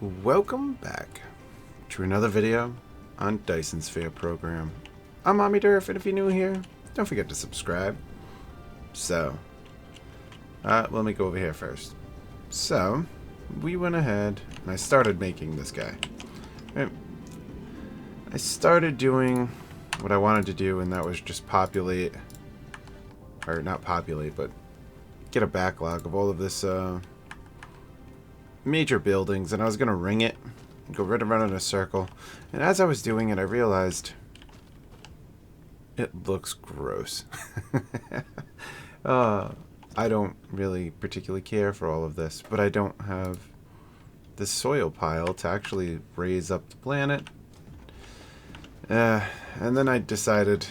Welcome back to another video on Dyson Sphere Program. I'm Omniderf, and if you're new here, don't forget to subscribe. So, let me go over here first. So, we went ahead and I started making this guy. Right. I started doing what I wanted to do, and that was just populate, or not populate, but get a backlog of all of this major buildings, and I was going to ring it and go right around in a circle. And as I was doing it, I realized it looks gross. I don't really particularly care for all of this, but I don't have the soil pile to actually raise up the planet. And then I decided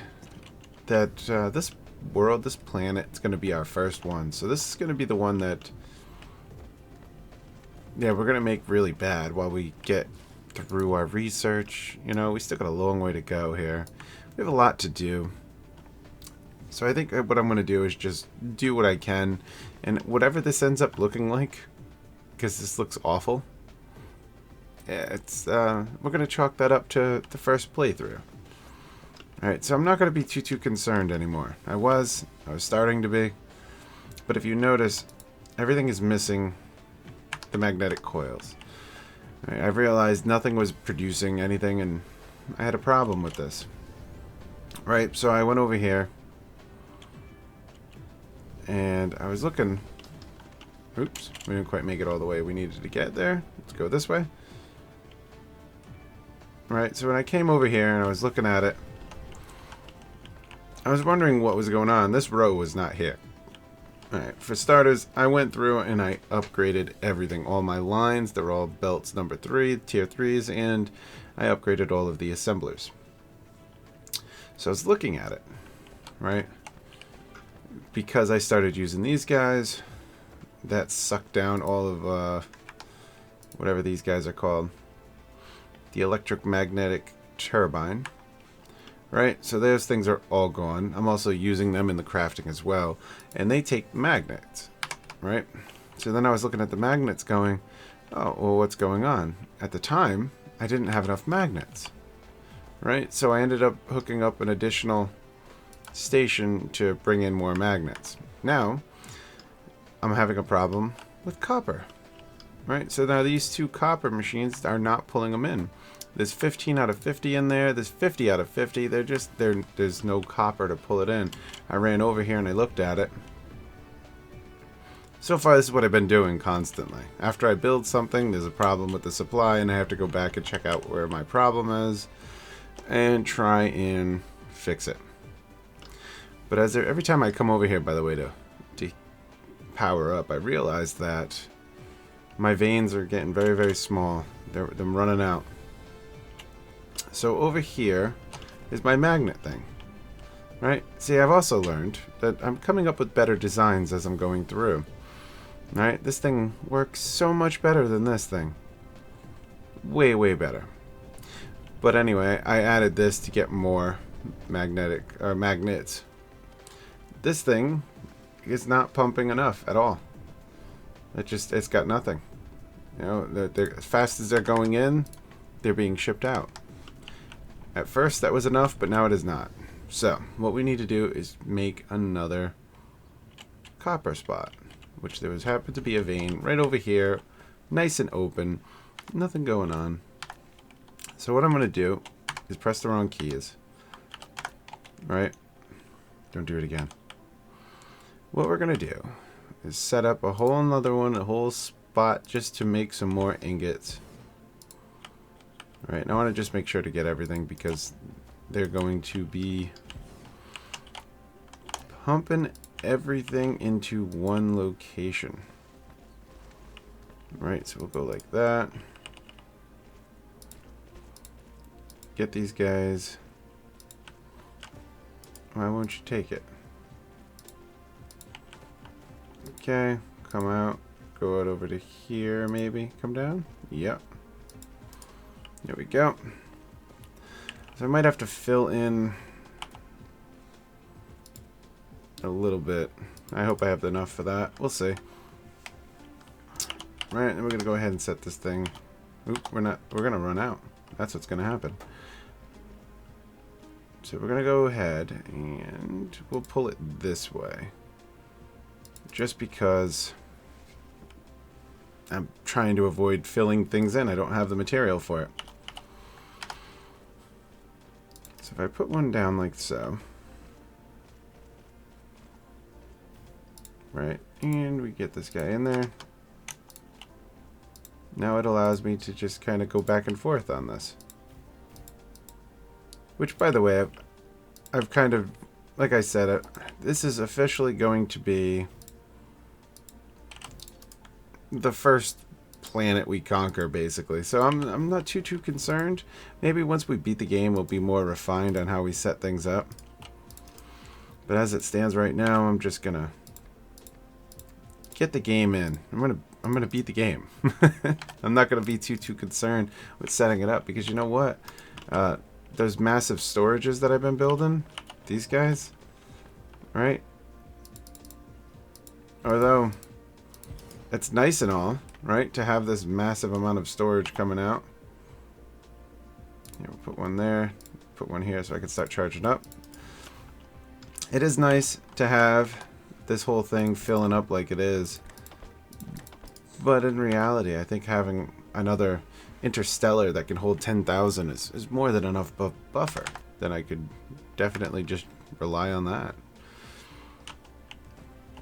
that this world, this planet, is going to be our first one. So this is going to be the one that, yeah, we're going to make really bad while we get through our research. You know, we still got a long way to go here. We have a lot to do. So I think what I'm going to do is just do what I can. And whatever this ends up looking like, because this looks awful, it's we're going to chalk that up to the first playthrough. Alright, so I'm not going to be too concerned anymore. I was starting to be. But if you notice, everything is missing the magnetic coils. Right, I realized nothing was producing anything, and I had a problem with this. Right, so I went over here, and I was looking. Oops, we didn't quite make it all the way we needed to get there. Let's go this way. Right, so when I came over here and I was looking at it, I was wondering what was going on. This row was not here. Alright, for starters, I went through and I upgraded everything. All my lines, they're all belts number 3, tier 3s, and I upgraded all of the assemblers. So I was looking at it, right? Because I started using these guys, that sucked down all of whatever these guys are called. The electromagnetic turbine. Right, so those things are all gone. I'm also using them in the crafting as well, and they take magnets, right? So then I was looking at the magnets going, oh, well, what's going on? At the time, I didn't have enough magnets, right? So I ended up hooking up an additional station to bring in more magnets. Now, I'm having a problem with copper, right? So now these two copper machines are not pulling them in. There's 15 out of 50 in there. There's 50 out of 50. There's no copper to pull it in. I ran over here and I looked at it. So far, this is what I've been doing constantly. After I build something, there's a problem with the supply, and I have to go back and check out where my problem is and try and fix it. But every time I come over here, by the way, to power up, I realize that my veins are getting very small. They're running out. So over here is my magnet thing, right? See, I've also learned that I'm coming up with better designs as I'm going through, right? This thing works so much better than this thing. Way better. But anyway, I added this to get more magnets. This thing is not pumping enough at all. It's got nothing. You know, as fast as they're going in, they're being shipped out. At first that was enough, but now it is not. So what we need to do is make another copper spot, which there happened to be a vein right over here, nice and open, nothing going on. So what I'm going to do is press the wrong keys. Right? Don't do it again. What we're going to do is set up a whole another one, a whole spot just to make some more ingots. Right, and I want to just make sure to get everything because they're going to be pumping everything into one location. Right, so we'll go like that. Get these guys. Why won't you take it? Okay, come out. Go out over to here maybe. Come down? Yep. There we go. So I might have to fill in a little bit. I hope I have enough for that. We'll see. Right, then we're going to go ahead and set this thing Oop, we're gonna run out. That's what's gonna happen. So we're gonna go ahead and we'll pull it this way. Just because I'm trying to avoid filling things in. I don't have the material for it. So if I put one down like so. Right, and we get this guy in there. Now it allows me to just kind of go back and forth on this. Which, by the way, I've kind of, like I said, this is officially going to be the first planet we conquer, basically. So I'm not too concerned. Maybe once we beat the game, we'll be more refined on how we set things up. But as it stands right now, I'm just gonna get the game in. I'm gonna beat the game. I'm not gonna be too concerned with setting it up, because you know what? Those massive storages that I've been building, these guys, right? Although it's nice and all, right, to have this massive amount of storage coming out. We'll put one there, put one here so I can start charging up. It is nice to have this whole thing filling up like it is. But in reality, I think having another interstellar that can hold 10,000 is more than enough buffer. Then I could definitely just rely on that.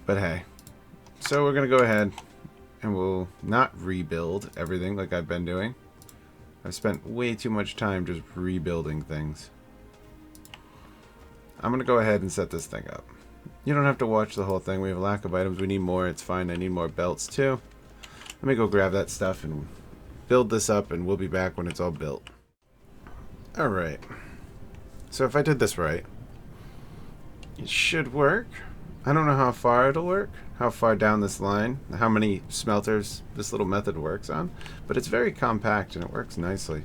But hey, so we're going to go ahead and we'll not rebuild everything like I've been doing. I've spent way too much time just rebuilding things. I'm going to go ahead and set this thing up. You don't have to watch the whole thing. We have a lack of items. We need more. It's fine. I need more belts too. Let me go grab that stuff and build this up, and we'll be back when it's all built. Alright. So if I did this right, it should work. I don't know how far it'll work, how far down this line, how many smelters this little method works on, but it's very compact and it works nicely.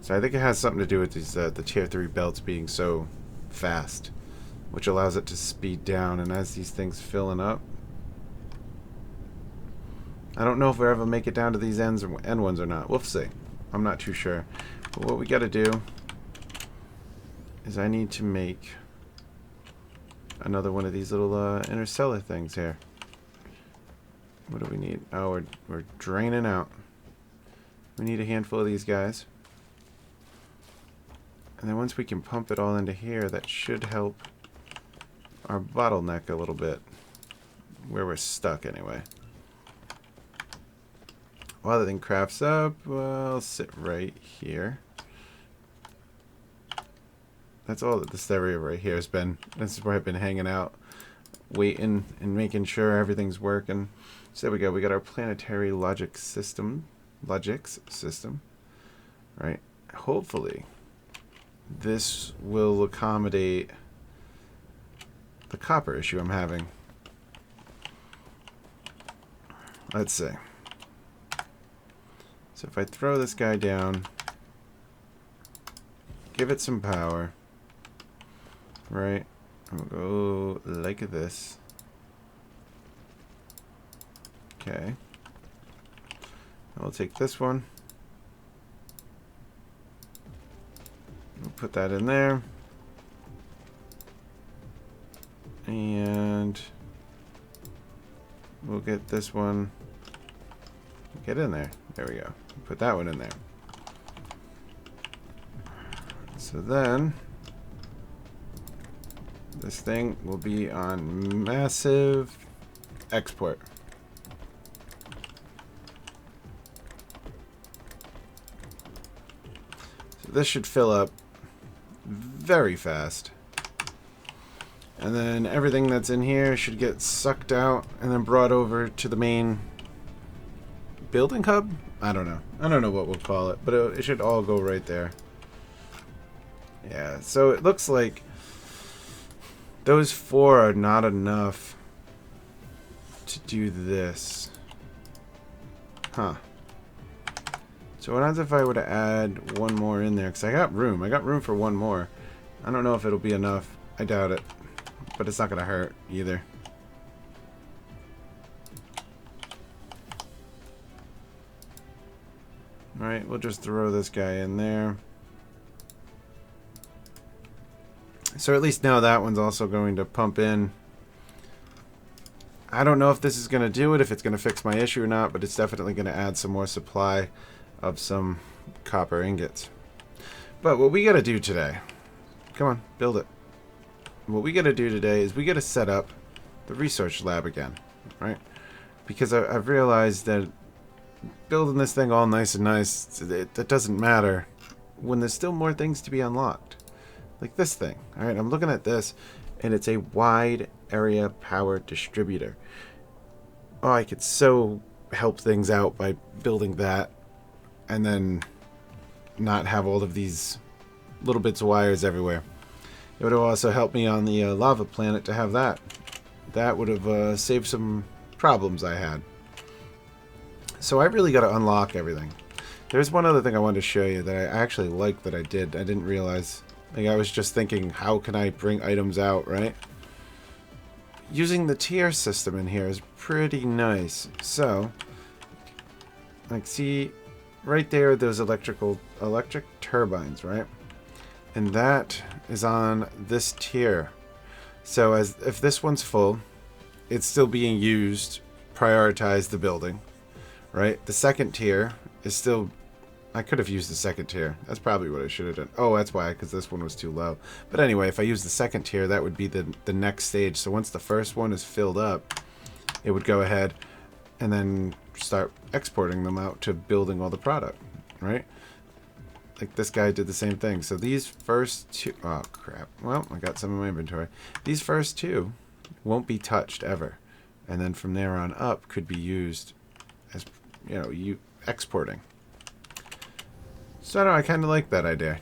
So I think it has something to do with these the tier 3 belts being so fast, which allows it to speed down. And as these things filling up, I don't know if we'll ever make it down to these end ones or not. We'll see. I'm not too sure. But what we got to do is I need to make another one of these little interstellar things here. What do we need? Oh, we're draining out. We need a handful of these guys. And then once we can pump it all into here, that should help our bottleneck a little bit. Where we're stuck anyway. While the thing crafts up, well, I'll sit right here. That's all that this area right here has been. This is where I've been hanging out, waiting and making sure everything's working. So there we go. We got our planetary logics system. Right? Hopefully, this will accommodate the copper issue I'm having. Let's see. So if I throw this guy down, give it some power, right? And we'll go like this. Okay. I'll take this one. We'll put that in there. And we'll get this one. Get in there. There we go. Put that one in there. So then this thing will be on massive export. So this should fill up very fast. And then everything that's in here should get sucked out and then brought over to the main building hub? I don't know. I don't know what we'll call it, but it should all go right there. Yeah, so it looks like those 4 are not enough to do this. Huh. So what happens if I were to add one more in there? Because I got room. I got room for one more. I don't know if it'll be enough. I doubt it. But it's not going to hurt either. Alright, we'll just throw this guy in there. So at least now that one's also going to pump in. I don't know if this is going to do it, if it's going to fix my issue or not, but it's definitely going to add some more supply of some copper ingots. But what we got to do today, come on, build it. What we got to do today is we got to set up the research lab again, right? Because I've realized that building this thing all nice and nice, that doesn't matter when there's still more things to be unlocked. Like this thing, all right? I'm looking at this, and it's a wide area power distributor. Oh, I could so help things out by building that and then not have all of these little bits of wires everywhere. It would have also helped me on the lava planet to have that. That would have saved some problems I had. So I really got to unlock everything. There's one other thing I wanted to show you that I actually like that I did. I didn't realize. Like, I was just thinking, how can I bring items out, right? Using the tier system in here is pretty nice. So, like, see, right there, those electric turbines, right? And that is on this tier. So, if this one's full, it's still being used, prioritize the building, right? The second tier is still... I could have used the second tier. That's probably what I should have done. Oh, that's why, because this one was too low. But anyway, if I use the second tier, that would be the next stage. So once the first one is filled up, it would go ahead and then start exporting them out to building all the product, right? Like this guy did the same thing. So these first two... Oh, crap. Well, I got some in my inventory. These first two won't be touched ever. And then from there on up could be used as, you know, exporting. So I don't know, I kind of like that idea.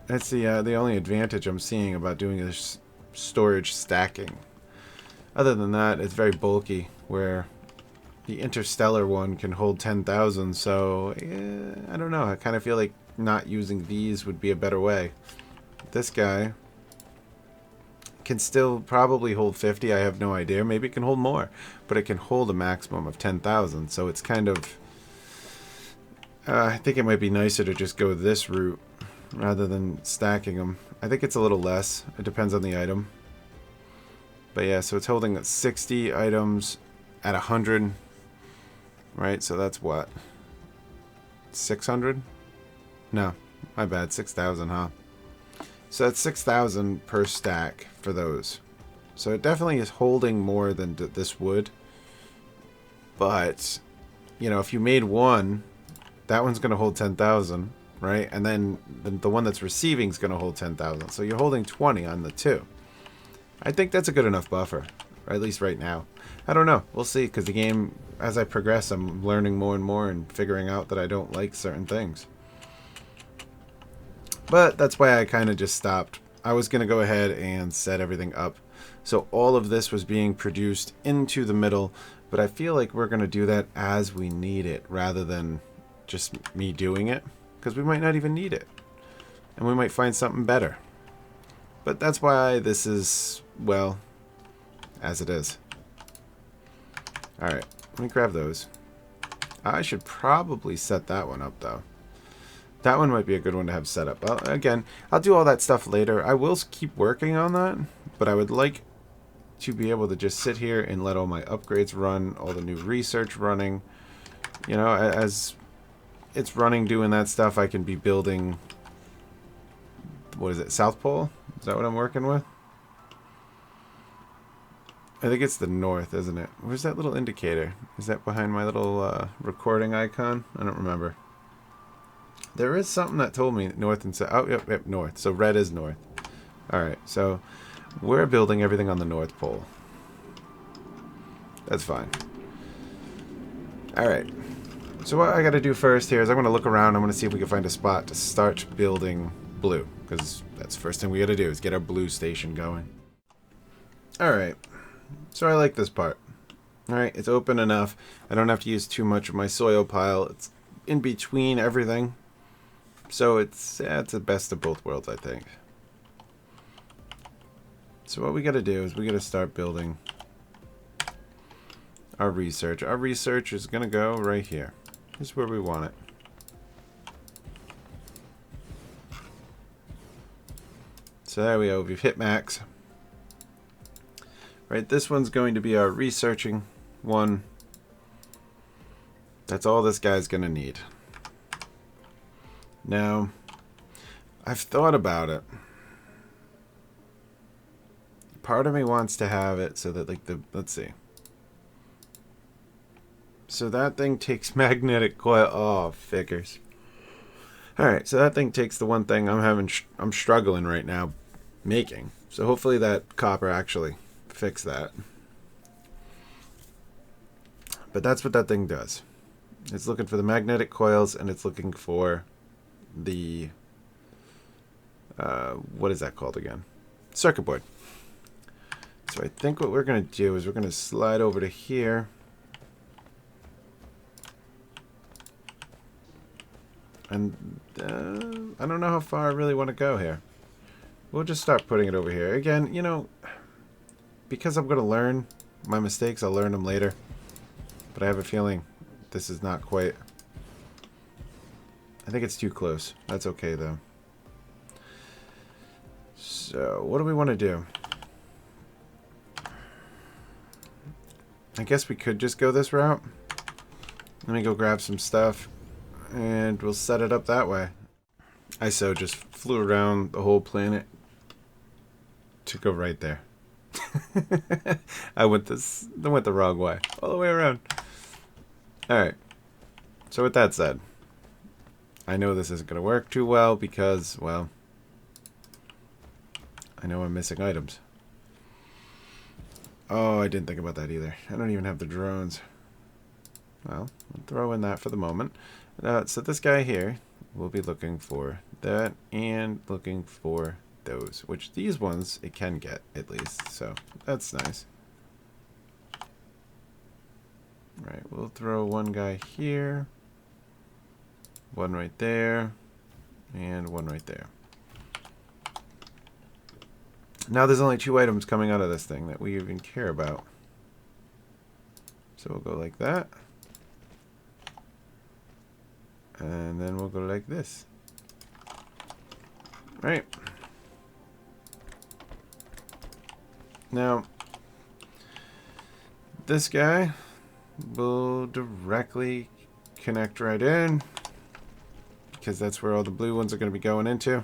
That's the only advantage I'm seeing about doing this storage stacking. Other than that, it's very bulky, where the interstellar one can hold 10,000, so I don't know. I kind of feel like not using these would be a better way. This guy can still probably hold 50, I have no idea. Maybe it can hold more, but it can hold a maximum of 10,000, so it's kind of... I think it might be nicer to just go this route rather than stacking them. I think it's a little less. It depends on the item. But yeah, so it's holding 60 items at 100. Right, so that's what? 600? No, my bad. 6,000, huh? So that's 6,000 per stack for those. So it definitely is holding more than this would. But, you know, if you made one... That one's going to hold 10,000, right? And then the one that's receiving is going to hold 10,000. So you're holding 20 on the two. I think that's a good enough buffer, or at least right now. I don't know. We'll see, because the game, as I progress, I'm learning more and more and figuring out that I don't like certain things. But that's why I kind of just stopped. I was going to go ahead and set everything up. So all of this was being produced into the middle, but I feel like we're going to do that as we need it, rather than... just me doing it, because we might not even need it, and we might find something better. But that's why this is, well, as it is. Alright, let me grab those. I should probably set that one up, though. That one might be a good one to have set up. Well, again, I'll do all that stuff later. I will keep working on that, but I would like to be able to just sit here and let all my upgrades run, all the new research running. You know, as it's running, doing that stuff, I can be building, what is it, South Pole? Is that what I'm working with? I think it's the north, isn't it? Where's that little indicator? Is that behind my little recording icon? I don't remember. There is something that told me north and south. Oh, yep, north. So red is north. Alright, so we're building everything on the North Pole. That's fine. Alright. So what I got to do first here is I'm going to look around. I'm going to see if we can find a spot to start building blue, because that's the first thing we got to do is get our blue station going. Alright, so I like this part. Alright, it's open enough. I don't have to use too much of my soil pile. It's in between everything. So it's the best of both worlds, I think. So what we got to do is we got to start building our research. Our research is going to go right here. This is where we want it. So there we go. We've hit max. Right, this one's going to be our researching one. That's all this guy's going to need. Now, I've thought about it. Part of me wants to have it so that, like, let's see. So that thing takes magnetic coil. Oh, figures. Alright, so that thing takes the one thing I'm struggling right now making. So hopefully that copper actually fix that. But that's what that thing does. It's looking for the magnetic coils, and it's looking for the what is that called again? Circuit board. So I think what we're going to do is we're going to slide over to here. And I don't know how far I really want to go here. We'll just start putting it over here. Again, you know, because I'm going to learn my mistakes, I'll learn them later. But I have a feeling this is not quite... I think it's too close. That's okay, though. So, what do we want to do? I guess we could just go this route. Let me go grab some stuff, and we'll set it up that way. ISO just flew around the whole planet to go right there. I went the wrong way. All the way around. Alright. So with that said, I know this isn't going to work too well because, well, I know I'm missing items. Oh, I didn't think about that either. I don't even have the drones. Well, I'll throw in that for the moment. So this guy here will be looking for that and looking for those, which these ones it can get at least, so that's nice. Right, we'll throw one guy here, one right there, and one right there. Now there's only 2 items coming out of this thing that we even care about. So we'll go like that. And then we'll go like this. Right. Now, this guy will directly connect right in, because that's where all the blue ones are going to be going into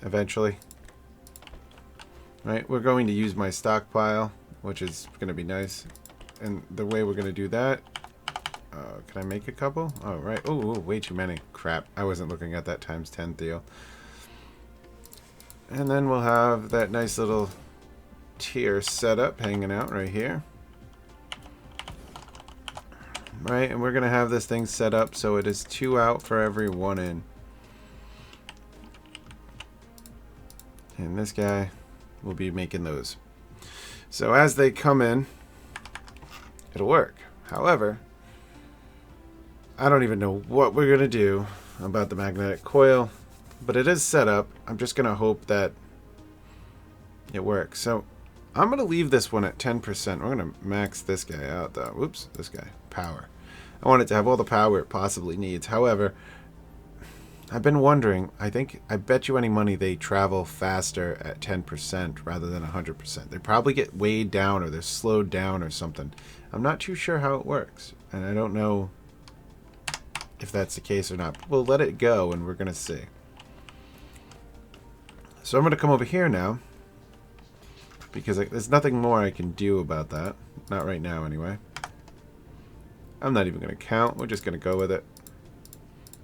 eventually. Right, we're going to use my stockpile, which is going to be nice. And the way we're going to do that, can I make a couple? Oh, right. Oh, way too many. Crap, I wasn't looking at that times 10 deal. And then we'll have that nice little tier set up hanging out right here. Right, and we're going to have this thing set up so it is 2 out for every 1 in. And this guy will be making those. So as they come in, it'll work. However, I don't even know what we're going to do about the magnetic coil, but it is set up. I'm just going to hope that it works. So I'm going to leave this one at 10%. We're going to max this guy out, though. Whoops, this guy. Power. I want it to have all the power it possibly needs. However, I've been wondering, I bet you any money they travel faster at 10% rather than 100%. They probably get weighed down or they're slowed down or something. I'm not too sure how it works, and I don't know if that's the case or not. We'll let it go and we're going to see. So I'm going to come over here now, because there's nothing more I can do about that. Not right now, anyway. I'm not even going to count. We're just going to go with it.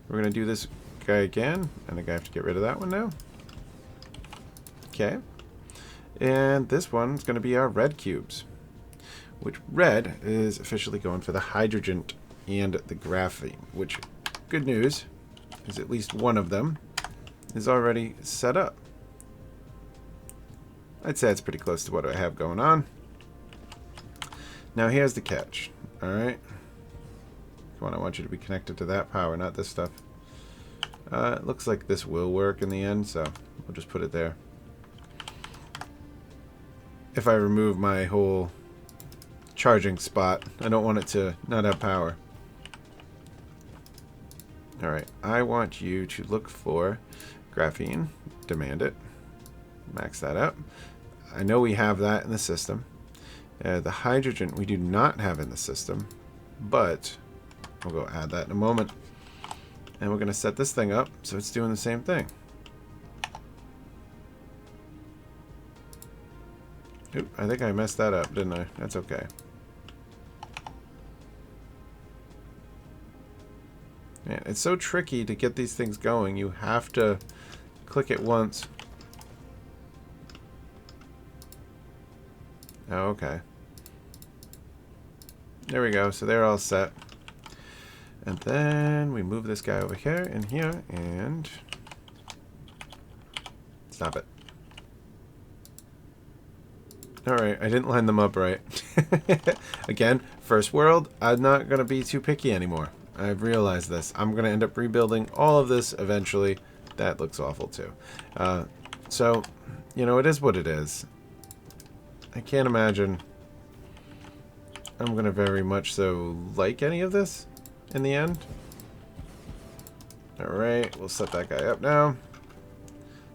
We're going to do this guy again, and I have to get rid of that one now. Okay. And this one's going to be our red cubes, which red is officially going for the hydrogen and the graphene, which, good news, is at least one of them is already set up. I'd say it's pretty close to what I have going on. Now here's the catch. Alright. Come on, I want you to be connected to that power, not this stuff. It looks like this will work in the end, so we'll just put it there. If I remove my whole charging spot, I don't want it to not have power. Alright, I want you to look for graphene demand it. Max that out. I know we have that in the system. The hydrogen we do not have in the system, but we'll go add that in a moment. And we're going to set this thing up so it's doing the same thing. Oop, I think I messed that up, didn't I? That's okay. Man, it's so tricky to get these things going. You have to click it once. Oh, okay. There we go. So they're all set. And then we move this guy over here and here and stop it. Alright, I didn't line them up right. Again, first world, I'm not going to be too picky anymore. I've realized this. I'm going to end up rebuilding all of this eventually. That looks awful too. So, you know, it is what it is. I can't imagine I'm going to very much so like any of this in the end. Alright, we'll set that guy up now.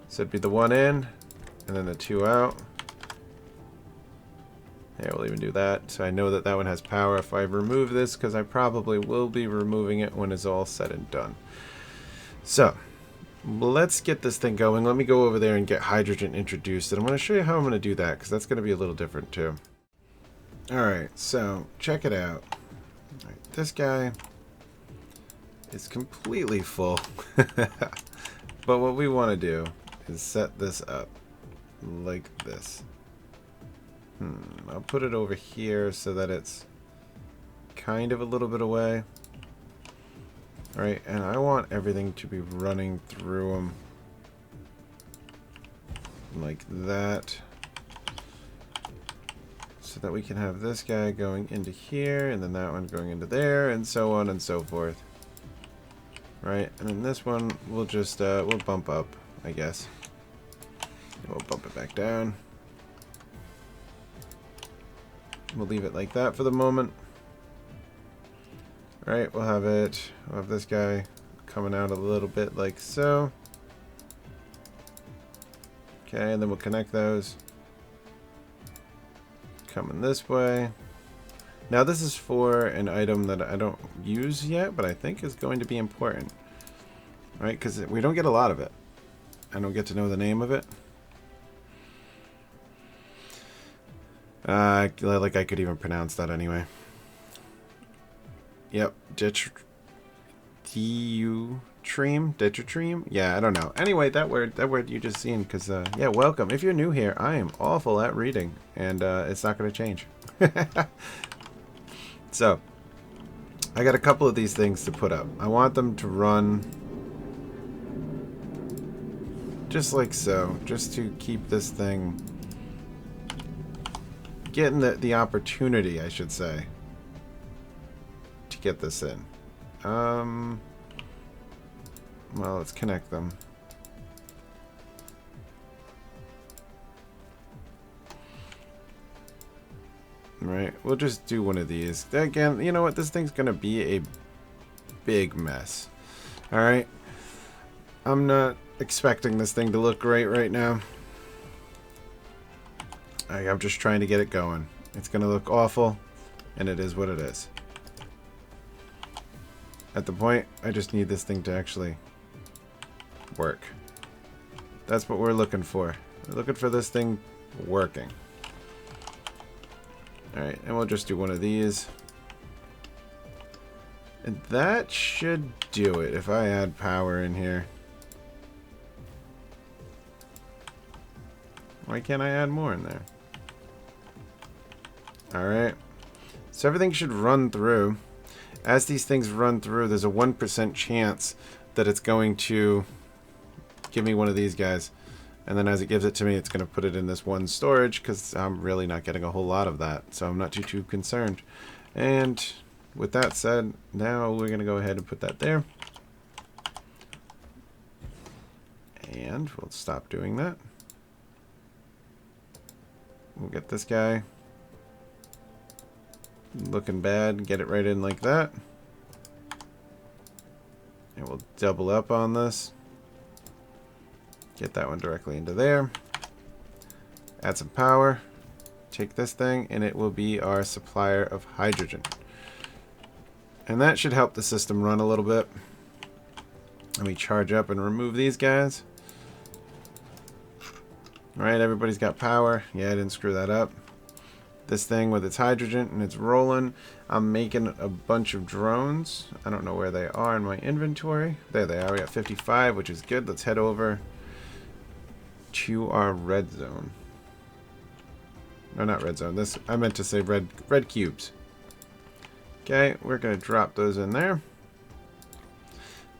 So it'd be the one in, and then the two out. Yeah, we'll even do that. So I know that that one has power if I remove this, because I probably will be removing it when it's all said and done. So, let's get this thing going. Let me go over there and get hydrogen introduced. And I'm going to show you how I'm going to do that, because that's going to be a little different too. Alright, so check it out. All right, this guy is completely full. But what we want to do is set this up like this. I'll put it over here so that it's kind of a little bit away. Alright, and I want everything to be running through them like that. So that we can have this guy going into here, and then that one going into there, and so on and so forth. Right, and then this one we'll just, we'll bump up, I guess. And we'll bump it back down. We'll leave it like that for the moment. Right, we'll have this guy coming out a little bit like so. Okay, and then we'll connect those. Coming this way. Now this is for an item that I don't use yet, but I think is going to be important. Right, because we don't get a lot of it. I don't get to know the name of it. Like I could even pronounce that anyway. Yep, Detrime? Yeah, I don't know. Anyway, that word you just seen, because, yeah, welcome. If you're new here, I am awful at reading, and it's not going to change. So, I got a couple of these things to put up. I want them to run just like so, just to keep this thing getting the opportunity, I should say, to get this in. Well, let's connect them. Right, we'll just do one of these. Again, you know what? This thing's gonna be a big mess. Alright? I'm not expecting this thing to look great right now. I'm just trying to get it going. It's gonna look awful, and it is what it is. At the point, I just need this thing to actually work. That's what we're looking for. We're looking for this thing working. Alright, and we'll just do one of these. And that should do it if I add power in here. Why can't I add more in there? Alright. So everything should run through. As these things run through, there's a 1% chance that it's going to give me one of these guys. And then as it gives it to me, it's going to put it in this one storage, because I'm really not getting a whole lot of that. So I'm not too concerned. And with that said, now we're going to go ahead and put that there. And we'll stop doing that. We'll get this guy looking bad, get it right in like that. And we'll double up on this. Get that one directly into there. Add some power. Take this thing, and it will be our supplier of hydrogen. And that should help the system run a little bit. Let me charge up and remove these guys. Alright, everybody's got power. Yeah, I didn't screw that up. This thing with its hydrogen, and it's rolling. I'm making a bunch of drones. I don't know where they are in my inventory. There they are. We got 55, which is good. Let's head over to our red zone. No, not red zone. This, I meant to say red cubes. Okay, we're going to drop those in there.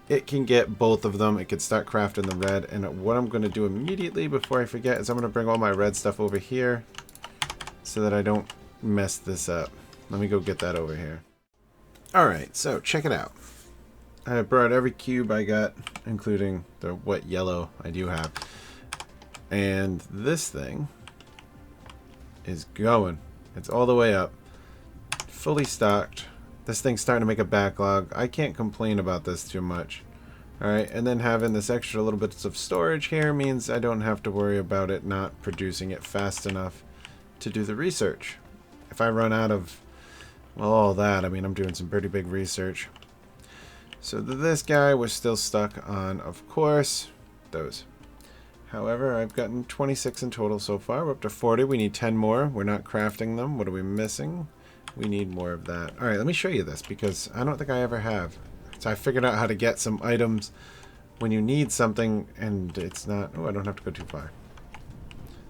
It can get both of them. It can start crafting the red. And what I'm going to do immediately before I forget is I'm going to bring all my red stuff over here so that I don't mess this up. Let me go get that over here. Alright, so check it out. I brought every cube I got, including the wet yellow I do have. And this thing is going. It's all the way up. Fully stocked. This thing's starting to make a backlog. I can't complain about this too much. Alright, and then having this extra little bits of storage here means I don't have to worry about it not producing it fast enough to do the research. If I run out of, well, all that, I mean, I'm doing some pretty big research. So this guy was still stuck on, of course, those. However, I've gotten 26 in total so far. We're up to 40. We need 10 more. We're not crafting them. What are we missing? We need more of that. Alright, let me show you this because I don't think I ever have. So I figured out how to get some items when you need something and it's not... Oh, I don't have to go too far.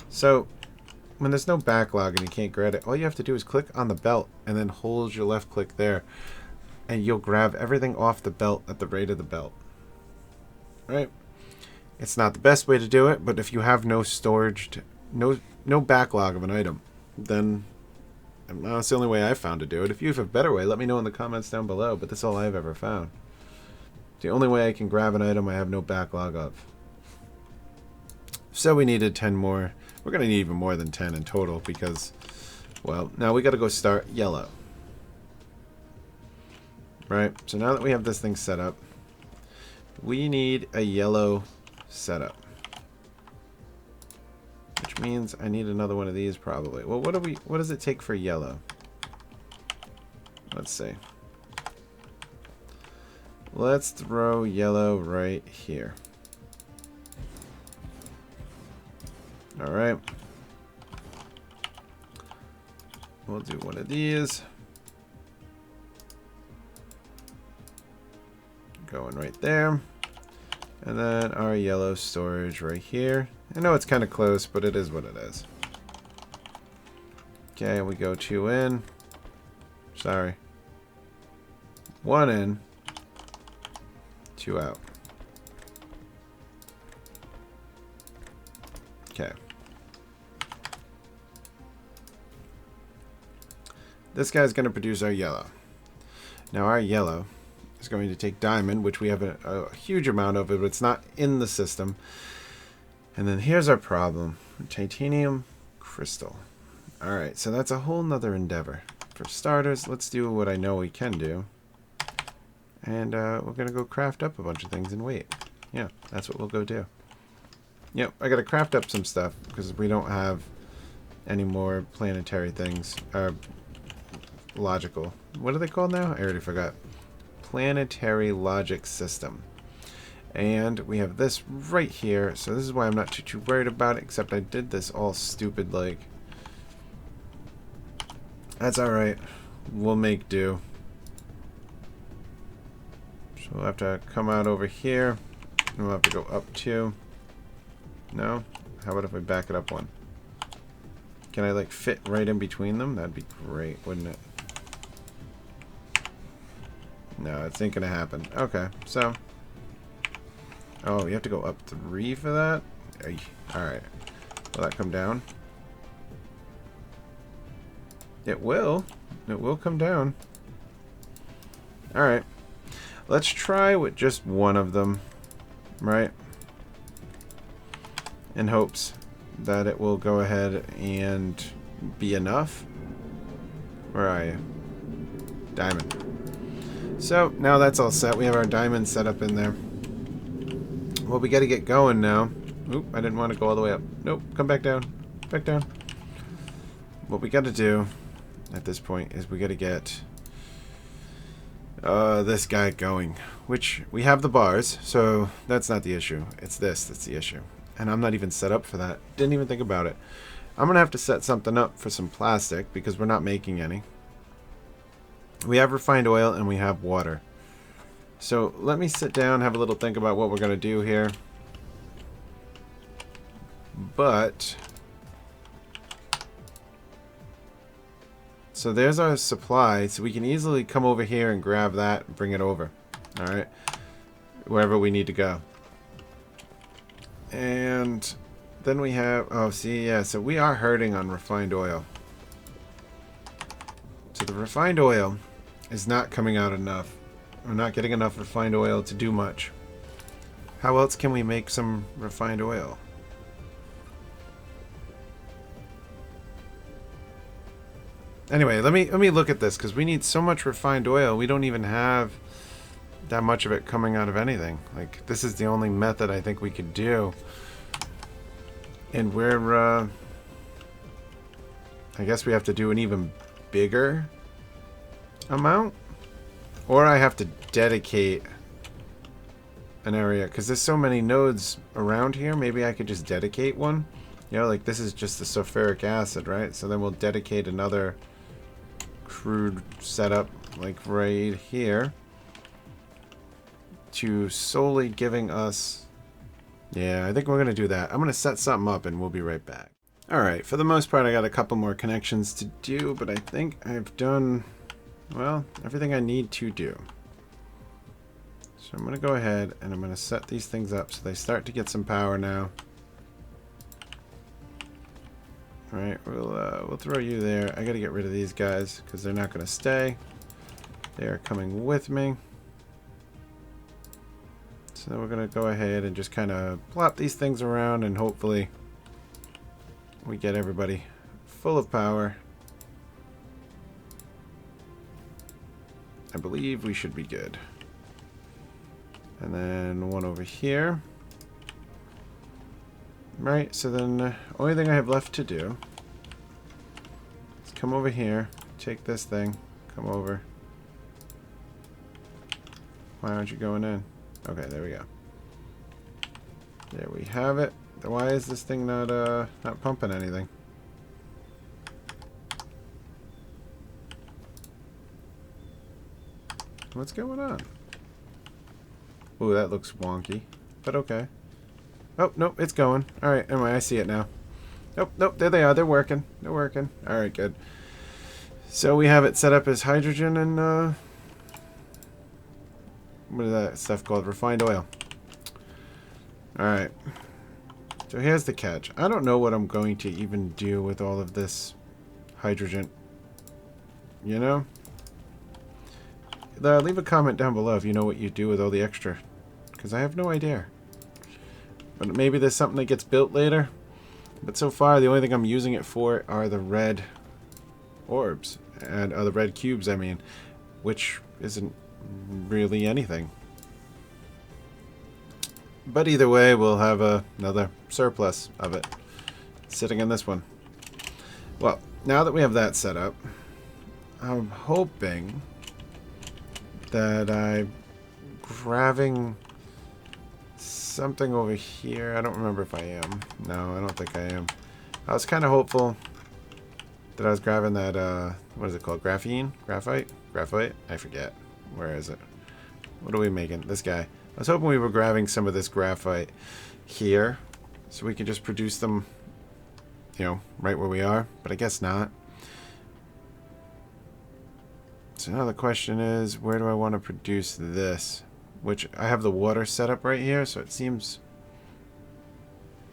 So, when there's no backlog and you can't grab it, all you have to do is click on the belt and then hold your left click there. And you'll grab everything off the belt at the rate of the belt. Right? It's not the best way to do it, but if you have no storage, no backlog of an item, then that's the only way I've found to do it. If you have a better way, let me know in the comments down below, but that's all I've ever found. The only way I can grab an item I have no backlog of. So we needed 10 more. We're going to need even more than 10 in total because, well, now we got to go start yellow. Right, so now that we have this thing set up, we need a yellow setup. Which means I need another one of these probably. Well, what does it take for yellow? Let's see. Let's throw yellow right here. Alright. We'll do one of these. Going right there. And then our yellow storage right here. I know it's kind of close, but it is what it is. Okay, we go 2 in. Sorry. 1 in. 2 out. Okay. This guy's going to produce our yellow. Now our yellow is going to take diamond, which we have a huge amount of it, but it's not in the system. And then here's our problem. Titanium crystal. Alright, so that's a whole nother endeavor. For starters, let's do what I know we can do. And we're going to go craft up a bunch of things and wait. Yeah, that's what we'll go do. Yep, I got to craft up some stuff because we don't have any more planetary things. Logical. What are they called now? I already forgot. Planetary logic system. And we have this right here, so this is why I'm not too worried about it, except I did this all stupid like. That's alright. We'll make do. So we'll have to come out over here, and we'll have to go up 2. No? How about if we back it up 1? Can I like fit right in between them? That'd be great, wouldn't it? No, it ain't gonna happen. Okay, so. Oh, you have to go up 3 for that? Alright. Will that come down? It will. It will come down. Alright. Let's try with just one of them. Right? In hopes that it will go ahead and be enough. Where are you? Diamond. So, now that's all set. We have our diamond set up in there. Well, we got to get going now. Oop, I didn't want to go all the way up. Nope, come back down. Back down. What we got to do at this point is we got to get this guy going. Which, we have the bars, so that's not the issue. It's this that's the issue. And I'm not even set up for that. Didn't even think about it. I'm going to have to set something up for some plastic because we're not making any. We have refined oil and we have water. So let me sit down, have a little think about what we're going to do here. But so there's our supply, so we can easily come over here and grab that and bring it over. Alright, wherever we need to go. And then we have, oh see, yeah, so we are hurting on refined oil. So the refined oil is not coming out enough. We're not getting enough refined oil to do much. How else can we make some refined oil? Anyway, let me look at this because we need so much refined oil. We don't even have that much of it coming out of anything. Like, this is the only method I think we could do. And we're I guess we have to do an even bigger amount, or I have to dedicate an area because there's so many nodes around here. Maybe I could just dedicate one, you know, like this is just the sulfuric acid, right? So then we'll dedicate another crude setup like right here to solely giving us, yeah, I think we're gonna do that. I'm gonna set something up and we'll be right back. Alright, for the most part I got a couple more connections to do, but I think I've done, well, everything I need to do. So I'm going to go ahead and I'm going to set these things up so they start to get some power now. Alright, we'll throw you there. I got to get rid of these guys because they're not going to stay. They are coming with me. So we're going to go ahead and just kind of plop these things around and hopefully we get everybody full of power. I believe we should be good. And then one over here. Right, so then the only thing I have left to do is come over here, take this thing, come over. Why aren't you going in? Okay, there we go. There we have it. Why is this thing not pumping anything? What's going on? Ooh, that looks wonky, but okay. Oh, nope, it's going. Alright, anyway, I see it now. Nope, nope, there they are. They're working. They're working. Alright, good. So we have it set up as hydrogen and, what is that stuff called? Refined oil. Alright. So here's the catch. I don't know what I'm going to even do with all of this hydrogen. You know? Leave a comment down below if you know what you do with all the extra. Because I have no idea. But maybe there's something that gets built later. But so far, the only thing I'm using it for are the red orbs. And the red cubes, I mean. Which isn't really anything. But either way, we'll have another surplus of it sitting in this one. Well, now that we have that set up, I'm hoping that I'm grabbing something over here. I don't remember if I am. No, I don't think I am. I was kind of hopeful that I was grabbing that, what is it called? Graphene? Graphite? Graphite? I forget. Where is it? What are we making? This guy. I was hoping we were grabbing some of this graphite here so we can just produce them, you know, right where we are, but I guess not. So now the question is, where do I want to produce this? Which I have the water set up right here, so it seems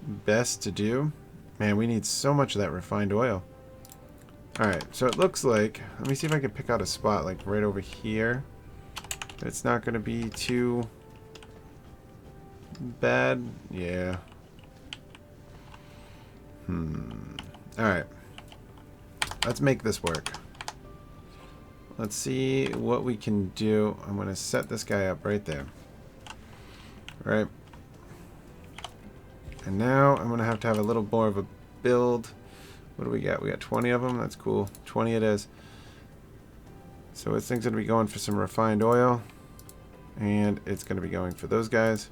best to do. Man, we need so much of that refined oil. Alright, so it looks like, let me see if I can pick out a spot like right over here. It's not going to be too bad. Yeah. Alright. Let's make this work. Let's see what we can do. I'm going to set this guy up right there. Right. And now I'm going to have a little more of a build. What do we got? We got 20 of them. That's cool. 20 it is. So this thing's going to be going for some refined oil. And it's going to be going for those guys.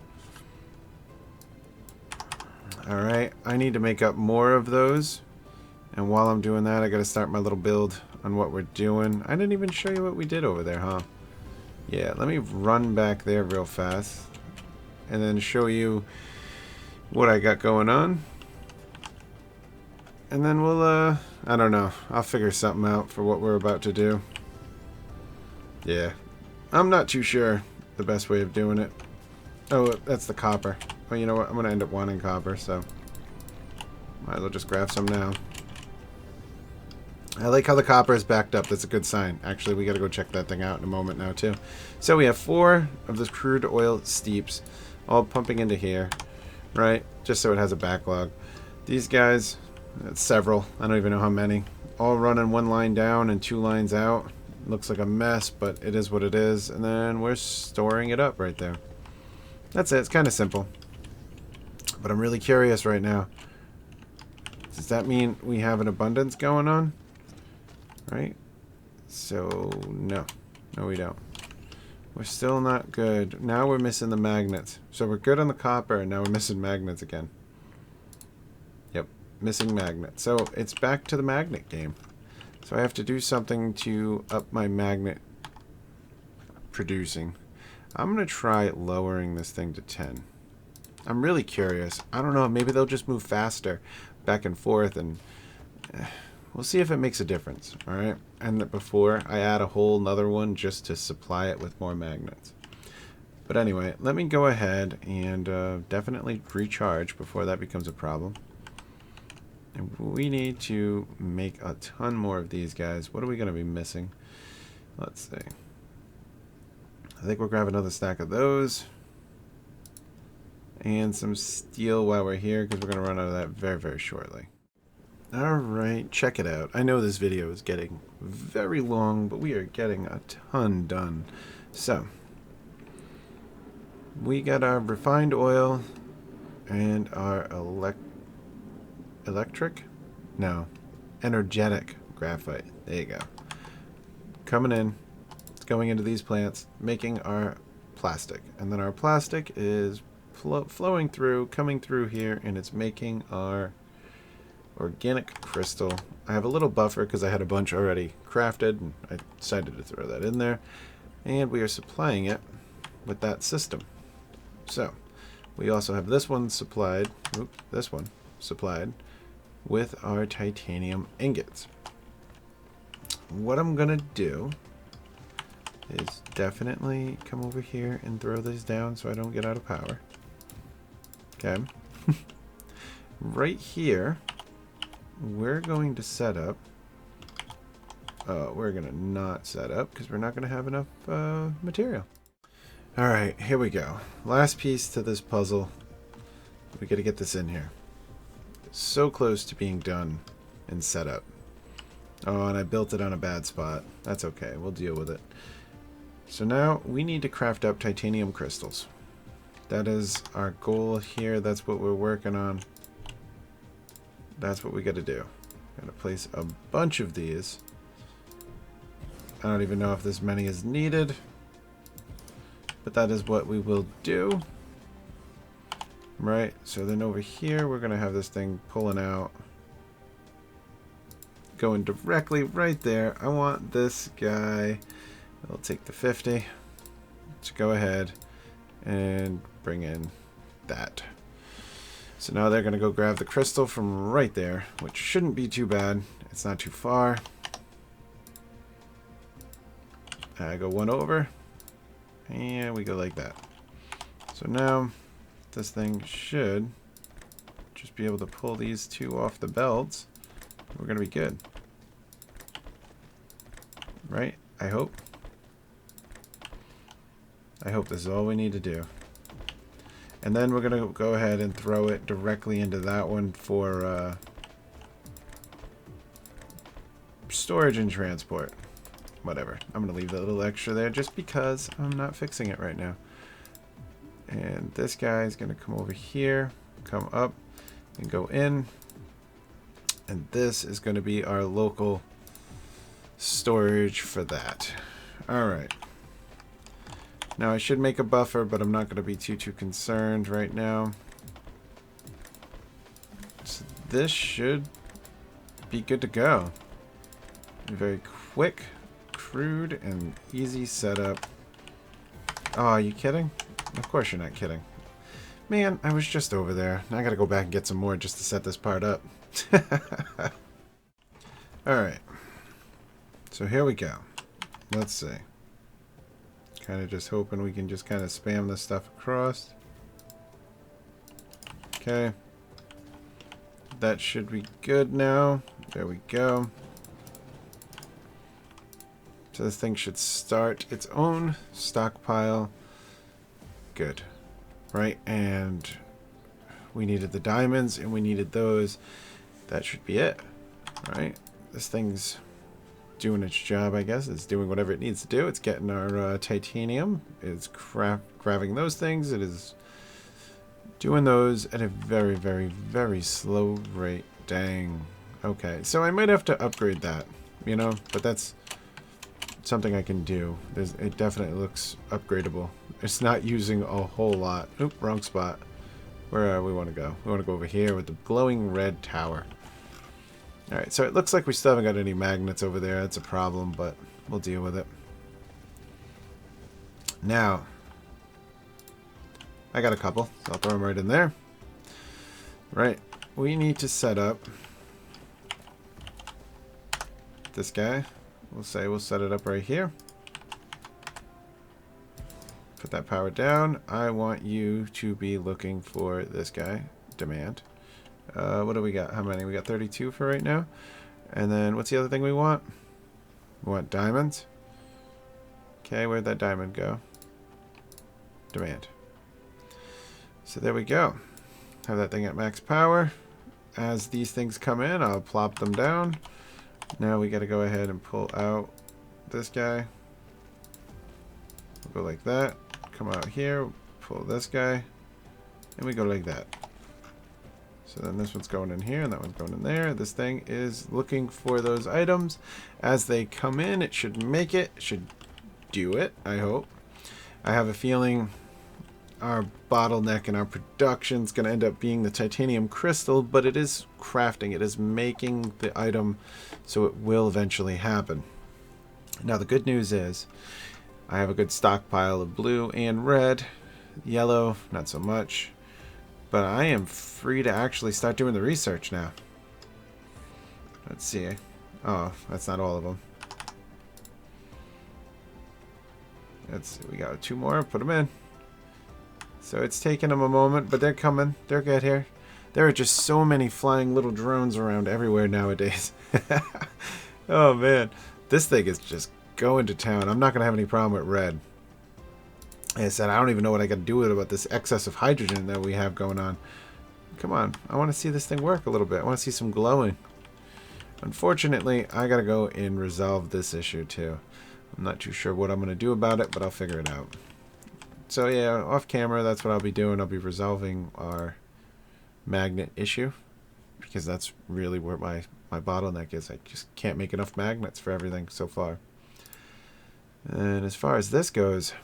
Alright, I need to make up more of those. And while I'm doing that, I got to start my little build on what we're doing. I didn't even show you what we did over there, huh? Yeah, let me run back there real fast. And then show you what I got going on. And then we'll, I don't know. I'll figure something out for what we're about to do. Yeah, I'm not too sure the best way of doing it. Oh, that's the copper. Well, you know what? I'm going to end up wanting copper, so might as well just grab some now. I like how the copper is backed up. That's a good sign. Actually, we got to go check that thing out in a moment now, too. So we have 4 of the crude oil steeps all pumping into here, right? Just so it has a backlog. These guys, several, I don't even know how many, all running 1 line down and 2 lines out. Looks like a mess, but it is what it is. And then we're storing it up right there. That's it. It's kind of simple. But I'm really curious right now. Does that mean we have an abundance going on? Right? So, no. No, we don't. We're still not good. Now we're missing the magnets. So we're good on the copper, and now we're missing magnets again. Yep. Missing magnets. So it's back to the magnet game. So I have to do something to up my magnet producing. I'm going to try lowering this thing to 10. I'm really curious. I don't know. Maybe they'll just move faster back and forth, and we'll see if it makes a difference. All right. And before I add a whole nother one just to supply it with more magnets. But anyway, let me go ahead and definitely recharge before that becomes a problem. And we need to make a ton more of these guys. What are we going to be missing? Let's see. I think we'll grab another stack of those. And some steel while we're here, because we're going to run out of that very, very shortly. Alright, check it out. I know this video is getting very long, but we are getting a ton done. So, we got our refined oil and our energetic graphite. There you go. Coming in. It's going into these plants, making our plastic. And then our plastic is flowing through, coming through here, and it's making our organic crystal. I have a little buffer because I had a bunch already crafted, and I decided to throw that in there. And we are supplying it with that system. So, we also have this one supplied, with our titanium ingots. What I'm going to do is definitely come over here and throw this down so I don't get out of power. Okay. Right here, we're going to set up. We're going to not set up because we're not going to have enough material. Alright, here we go. Last piece to this puzzle. We got to get this in here. So close to being done and set up. Oh, and I built it on a bad spot. That's okay. We'll deal with it. So now we need to craft up titanium crystals. That is our goal here. That's what we're working on. That's what we got to do. Got to place a bunch of these. I don't even know if this many is needed. But that is what we will do. Right, so then over here we're going to have this thing pulling out. Going directly right there. I want this guy. I'll take the 50. Let's go ahead and bring in that. So now they're going to go grab the crystal from right there, which shouldn't be too bad. It's not too far. I go one over. And we go like that. So now this thing should just be able to pull these 2 off the belts. We're going to be good. Right? I hope. I hope this is all we need to do. And then we're going to go ahead and throw it directly into that one for storage and transport. Whatever. I'm going to leave that little extra there just because I'm not fixing it right now. And this guy is going to come over here, come up and go in. And this is going to be our local storage for that. Alright. Now I should make a buffer, but I'm not going to be too concerned right now. So this should be good to go. Very quick, crude, and easy setup. Oh, are you kidding? Of course you're not kidding. Man, I was just over there. Now I gotta go back and get some more just to set this part up. Alright. So here we go. Let's see. Kind of just hoping we can just kind of spam this stuff across. Okay. That should be good now. There we go. So this thing should start its own stockpile. Good. Right, and we needed the diamonds, and we needed those. That should be it. Right? This thing's doing its job, I guess. It's doing whatever it needs to do. It's getting our titanium. It's grabbing those things. It is doing those at a very slow rate. Dang. Okay, so I might have to upgrade that, you know, but that's something I can do. It definitely looks upgradable. It's not using a whole lot. Oop, wrong spot. Where we want to go? We want to go over here with the glowing red tower. Alright, so it looks like we still haven't got any magnets over there. That's a problem, but we'll deal with it. Now, I got a couple, so I'll throw them right in there. Right, we need to set up this guy. We'll say we'll set it up right here. Put that power down. I want you to be looking for this guy. Demand. What do we got? How many? We got 32 for right now. And then what's the other thing we want? We want diamonds. Okay, where'd that diamond go? Demand. So there we go. Have that thing at max power. As these things come in, I'll plop them down. Now we got to go ahead and pull out this guy. We'll go like that. Come out here, pull this guy, and we go like that. So then this one's going in here, and that one's going in there. This thing is looking for those items. As they come in, it should make it. It should do it, I hope. I have a feeling our bottleneck in our production is going to end up being the titanium crystal, but it is crafting. It is making the item, so it will eventually happen. Now the good news is I have a good stockpile of blue and red. Yellow, not so much. But I am free to actually start doing the research now. Let's see. Oh, that's not all of them. Let's see. We got 2 more. Put them in. So it's taking them a moment, but they're coming. They're good here. There are just so many flying little drones around everywhere nowadays. Oh, man. This thing is just going to town. I'm not going to have any problem with red. Like I said, I don't even know what I got to do with it about this excess of hydrogen that we have going on. Come on. I want to see this thing work a little bit. I want to see some glowing. Unfortunately, I got to go and resolve this issue too. I'm not too sure what I'm going to do about it, but I'll figure it out. So yeah, off camera, that's what I'll be doing. I'll be resolving our magnet issue, because that's really where my bottleneck is. I just can't make enough magnets for everything so far. And as far as this goes,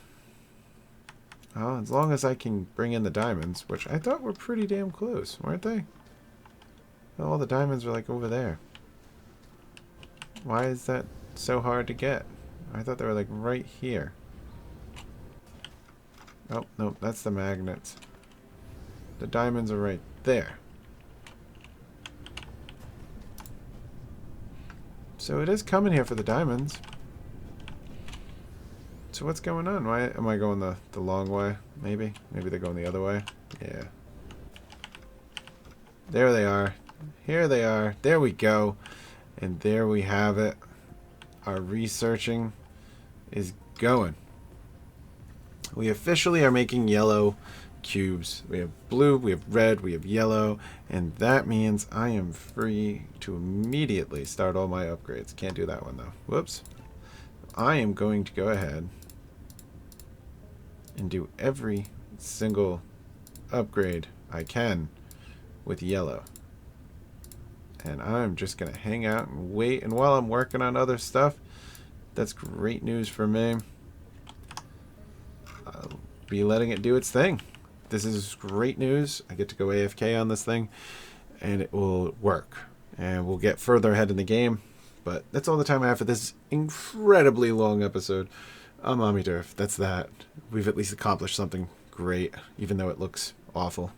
well, as long as I can bring in the diamonds, which I thought were pretty damn close, weren't they? All the diamonds were like over there. Why is that so hard to get? I thought they were like right here. Oh, no, that's the magnets. The diamonds are right there. So it is coming here for the diamonds. So what's going on? Why am I going the long way? Maybe? Maybe they're going the other way? Yeah. There they are. Here they are. There we go. And there we have it. Our researching is going. We officially are making yellow cubes. We have blue, we have red, we have yellow, and that means I am free to immediately start all my upgrades. Can't do that one though. Whoops. I am going to go ahead and do every single upgrade I can with yellow. And I'm just going to hang out and wait. And while I'm working on other stuff, that's great news for me. I'll be letting it do its thing. This is great news. I get to go AFK on this thing, and it will work. And we'll get further ahead in the game. But that's all the time I have for this incredibly long episode. I'm Omniderf. That's that. We've at least accomplished something great, even though it looks awful.